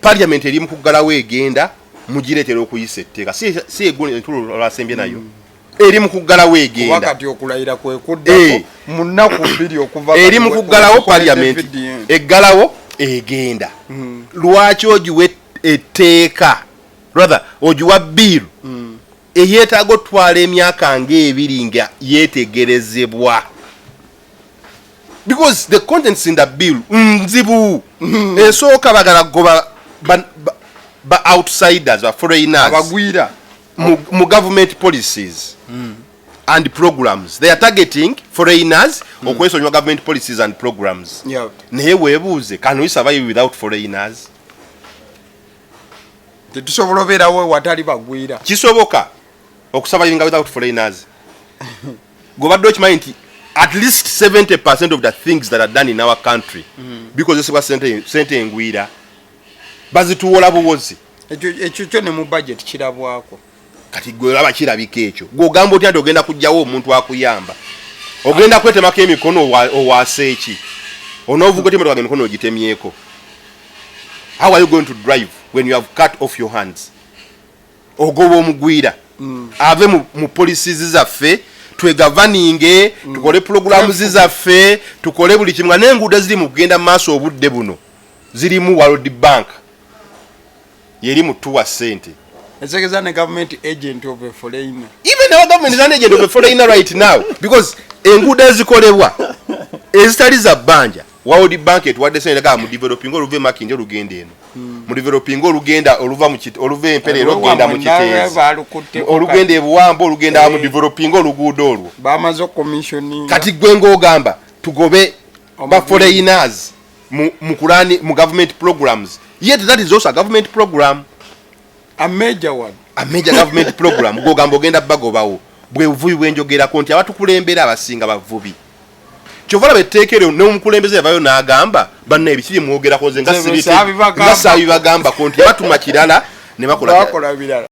parliament eri mu kuggalawo egenda mugireetera okuyisa etteeka si eggulu entulo lwasembye nayo eri mu kuggalawo egenda wakati okulayira kwe kudda mu nnaku bbiri okuva eri mu kuggalawo parliament eggalawo egenda lwaki ogiwa etteeka rather ogiwa biiru eyeetaaga otwala emyaka ng'ebiri nga yeetegerezebwa because the contents in the bill nzibu esooka bagala goba ba outsiders ba foreigners abagwira mu government policies and programs. They are targeting foreigners okwesonyiwa government policies and programs. Naye weebuuze, can we survive without foreigners? Tetusobola obeerawo watali bagwira. Kisoboka okusurvivinga without foreigners. Gobadde okimanyi nti at least 70% of the things that are done in our country because esibwa sente engwira bazituwola buwozi. Ekyo ne mu budget kirabwako. Kati gwe olaba kirabika ekyo. Gw'ogamba otya nti ogenda kujjawo omuntu akuyamba. Ogenda kwetemako emikono owaase eki. Onoovuga otemera emikono ogitemyeko. How are you going to drive when you have cut off your hands? Ogoba omugwira. Ave mu policies zaffe twegavaninge tukole programs zaffe tukole buli kimu n'enguudo ziri mu kugenda maaso obudde buno zirimu World Bank yeri mu tuwa sente. It's like a government agent of a foreigner. Even our government is an agent of a foreigner right now because enguudo ezikolebwa ezitali za bbanja World Bank etwadde sente ga mu developing oluve makinje olugenda eno mu developing olugenda oluva mu oluve emperero olugenda mu Kiteezi olugenda ebuwambo olugenda mu developing oluguudo olwo bamaze commissioning. Kati gwe ng'ogamba tugobe ba foreigners mu kulani mu government programs, yet that is also a government program, a major one, a major government program. Gogamba ogenda bagobawo bwe buvubi bwenjogerako nti abatukulembera abasinga bavubi. Chovala betekere n'omukulembeze yavayo n'agamba banna ebikiri mwogerako nze nga sibite nga sabi bagamba konti batuma kirala ne bakola birala.